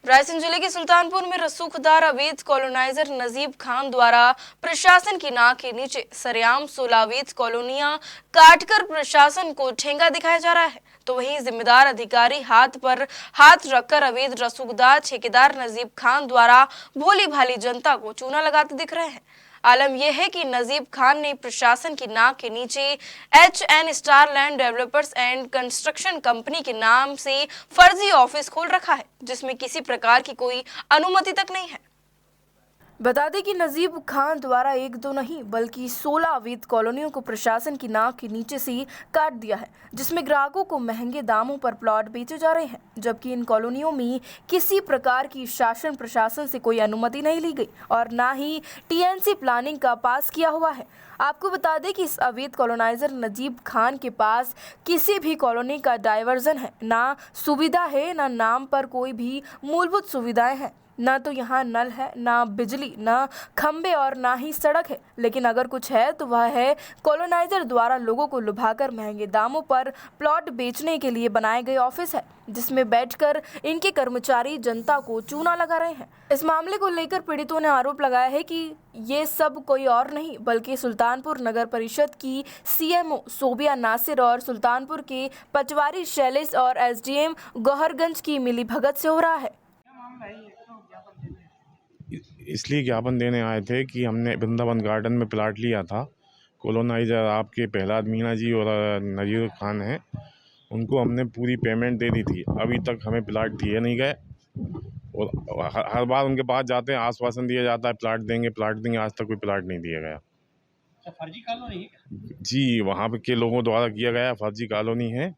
रायसेन जिले के सुल्तानपुर में रसूखदार अवैध कॉलोनाइजर नजीब खान द्वारा प्रशासन की नाक के नीचे सरेआम 16 अवैध कॉलोनियां काटकर प्रशासन को ठेंगा दिखाया जा रहा है, तो वहीं जिम्मेदार अधिकारी हाथ पर हाथ रखकर अवैध रसूखदार ठेकेदार नजीब खान द्वारा भोली भाली जनता को चूना लगाते दिख रहे हैं। आलम यह है कि नजीब खान ने प्रशासन की नाक के नीचे HN star land developers and construction company के नाम से फर्जी ऑफिस खोल रखा है, जिसमें किसी प्रकार की कोई अनुमति तक नहीं है। बता दें कि नजीब खान द्वारा एक दो नहीं बल्कि 16 अवैध कॉलोनियों को प्रशासन की नाक के नीचे से काट दिया है, जिसमें ग्राहकों को महंगे दामों पर प्लॉट बेचे जा रहे हैं, जबकि इन कॉलोनियों में किसी प्रकार की शासन प्रशासन से कोई अनुमति नहीं ली गई और ना ही TNC प्लानिंग का पास किया हुआ है। आपको बता दें कि इस अवैध कॉलोनाइजर नजीब खान के पास किसी भी कॉलोनी का डायवर्जन है, ना सुविधा है, ना नाम पर कोई भी मूलभूत सुविधाएं हैं, ना तो यहाँ नल है, ना बिजली, ना खंबे और ना ही सड़क है। लेकिन अगर कुछ है तो वह है कॉलोनाइजर द्वारा लोगों को लुभाकर महंगे दामों पर प्लॉट बेचने के लिए बनाए गए ऑफिस है, जिसमें बैठकर इनके कर्मचारी जनता को चूना लगा रहे हैं। इस मामले को लेकर पीड़ितों ने आरोप लगाया है कि ये सब कोई और नहीं बल्कि सुल्तानपुर नगर परिषद की CMO सोबिया नासिर और सुल्तानपुर के पटवारी शैलेश और SDM गौहरगंज की मिलीभगत से हो रहा है। इसलिए ज्ञापन देने आए थे कि हमने वृंदावन गार्डन में प्लाट लिया था। कॉलोनाइजर आपके प्रहलाद मीणा जी और नजीब खान हैं, उनको हमने पूरी पेमेंट दे दी थी। अभी तक हमें प्लाट दिए नहीं गए और हर बार उनके पास जाते हैं, आश्वासन दिया जाता है प्लाट देंगे, आज तक कोई प्लाट नहीं दिया गया। फर्जी कॉलोनी है जी, वहाँ पे के लोगों द्वारा किया गया फर्जी कॉलोनी है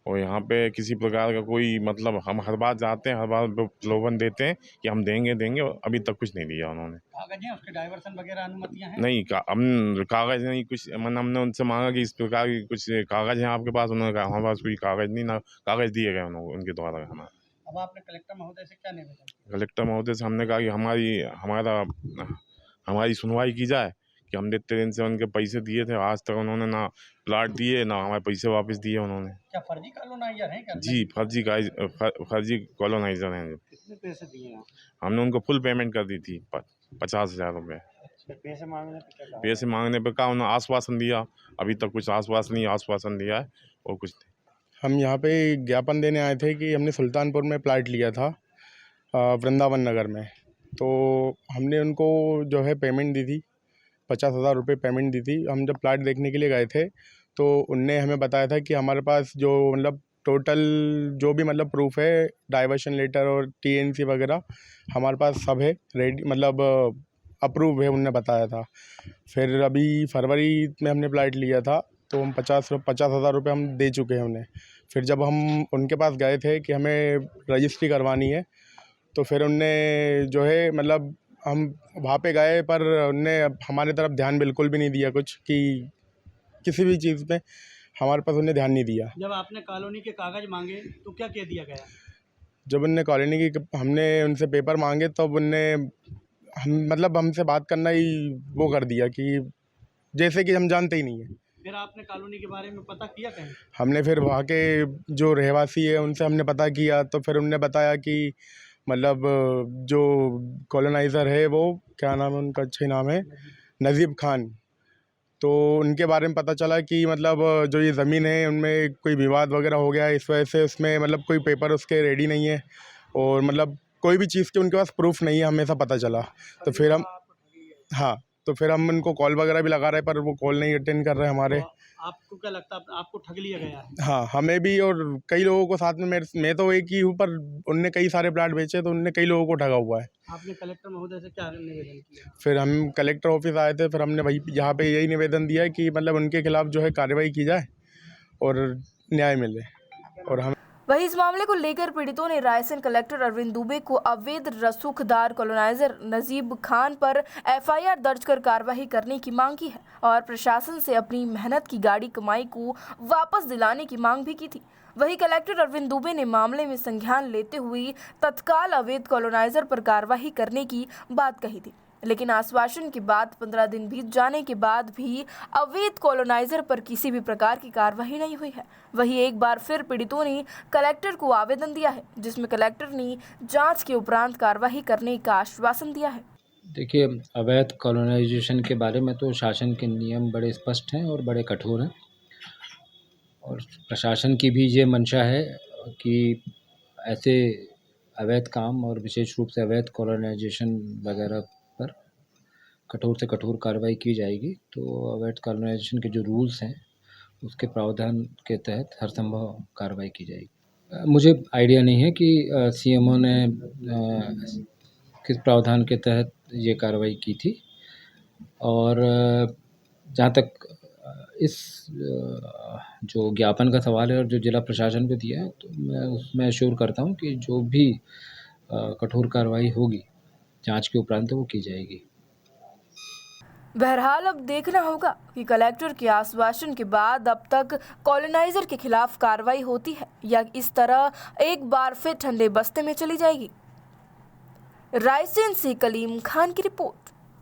और यहाँ पे किसी प्रकार का कोई मतलब हम हर बार जाते हैं, हर बार प्रलोभन देते हैं कि हम देंगे और अभी तक कुछ नहीं दिया उन्होंने। कागज हैं उसके, डाइवर्सन वगैरह अनुमतियां हैं? नहीं, हम कागज नहीं कुछ, हमने उनसे मांगा कि इस प्रकार की कुछ कागज हैं आपके पास, उन्होंने कहा हमारे पास कोई कागज नहीं, ना कागज दिए गए उनके द्वारा हमें। अब आपने कलेक्टर महोदय से क्या निवेदन किया? कलेक्टर महोदय से हमने कहा कि हमारी सुनवाई की जाए कि हम इतने दिन से उनके पैसे दिए थे, आज तक उन्होंने ना प्लाट दिए ना हमारे पैसे वापस दिए उन्होंने। क्या फर्जी कॉलोनाइजर हैं क्या? जी, फर्जी कॉलोनाइजर हैं। कितने पैसे दिए आप? हमने उनको फुल पेमेंट कर दी थी 50,000 रुपये। पैसे मांगने पे क्या कहा? पैसे मांगने पे कहा, उन्होंने आश्वासन दिया, अभी तक कुछ आश्वासन दिया है और कुछ नहीं। हम यहाँ पे ज्ञापन देने आए थे कि हमने सुल्तानपुर में प्लाट लिया था वृंदावन नगर में, तो हमने उनको जो है पेमेंट दी थी, 50,000 रुपये पेमेंट दी थी। हम जब प्लाट देखने के लिए गए थे तो उनने हमें बताया था कि हमारे पास जो मतलब टोटल जो भी मतलब प्रूफ है, डाइवर्शन लेटर और TNC वगैरह हमारे पास सब है रेडी, मतलब अप्रूव है, उनने बताया था। फिर अभी फरवरी में हमने प्लाट लिया था तो हम 50,000 रुपये हम दे चुके हैं उन्हें। फिर जब हम उनके पास गए थे कि हमें रजिस्ट्री करवानी है तो फिर उनने जो है मतलब हम वहाँ पे गए पर उनने हमारे तरफ ध्यान बिल्कुल भी नहीं दिया, कुछ कि किसी भी चीज़ पे हमारे पास उन्हें ध्यान नहीं दिया। जब आपने कॉलोनी के कागज मांगे तो क्या कह दिया गया? जब उनने कॉलोनी की हमने उनसे पेपर मांगे तब उनने मतलब हमसे बात करना ही वो कर दिया कि जैसे कि हम जानते ही नहीं है। फिर आपने कॉलोनी के बारे में पता किया कहीं? हमने फिर वहाँ के जो रहवासी है उनसे हमने पता किया तो फिर उनने बताया कि मतलब जो कॉलोनाइज़र है वो क्या नाम है उनका, अच्छे नाम है नजीब खान, तो उनके बारे में पता चला कि मतलब जो ये ज़मीन है उनमें कोई विवाद वगैरह हो गया है, इस वजह से उसमें मतलब कोई पेपर उसके रेडी नहीं है और मतलब कोई भी चीज़ के उनके पास प्रूफ नहीं है, हमें ऐसा पता चला। तो फिर हम तो फिर हम उनको कॉल वगैरह भी लगा रहे पर वो कॉल नहीं अटेंड कर रहे हमारे। आपको क्या लगता है आपको ठग लिया गया है? हाँ, हमें भी और कई लोगों को साथ में, मैं तो एक ही हूँ पर उनने कई सारे प्लाट बेचे तो उनने कई लोगों को ठगा हुआ है। आपने कलेक्टर महोदय से क्या निवेदन किया? फिर हम कलेक्टर ऑफिस आए थे, फिर हमने वही यहाँ पे यही निवेदन दिया कि मतलब उनके खिलाफ जो है कार्रवाई की जाए और न्याय मिले। और हम वहीं इस मामले को लेकर पीड़ितों ने रायसेन कलेक्टर अरविंद दुबे को अवैध रसूखदार कॉलोनाइजर नजीब खान पर FIR दर्ज कर कार्रवाई करने की मांग की है और प्रशासन से अपनी मेहनत की गाड़ी कमाई को वापस दिलाने की मांग भी की थी। वहीं कलेक्टर अरविंद दुबे ने मामले में संज्ञान लेते हुए तत्काल अवैध कॉलोनाइजर पर कार्रवाई करने की बात कही थी। लेकिन आश्वासन के बाद 15 दिन बीत जाने के बाद भी अवैध कॉलोनाइजर पर किसी भी प्रकार की कार्रवाई नहीं हुई है। वहीं एक बार फिर पीड़ितों ने कलेक्टर को आवेदन दिया है, जिसमें कलेक्टर ने जांच के उपरांत कार्रवाई करने का आश्वासन दिया है। देखिए, अवैध कॉलोनाइजेशन के बारे में तो शासन के नियम बड़े स्पष्ट हैं और बड़े कठोर हैं, और प्रशासन की भी ये मंशा है कि ऐसे अवैध काम और विशेष रूप से अवैध कॉलोनाइजेशन वगैरह पर कठोर से कठोर कार्रवाई की जाएगी। तो अवैध कॉलोनाइजेशन के जो रूल्स हैं उसके प्रावधान के तहत हर संभव कार्रवाई की जाएगी। मुझे आइडिया नहीं है कि सीएमओ ने किस प्रावधान के तहत ये कार्रवाई की थी, और जहाँ तक इस जो ज्ञापन का सवाल है और जो जिला प्रशासन को दिया है, तो मैं उसमें एश्योर करता हूँ कि जो भी कठोर कार्रवाई होगी जांच के उपरांत वो की जाएगी। बहरहाल अब देखना होगा कि कलेक्टर के आश्वासन के बाद अब तक कॉलोनाइजर के खिलाफ कार्रवाई होती है या इस तरह एक बार फिर ठंडे बस्ते में चली जाएगी। रायसेन से कलीम खान की रिपोर्ट।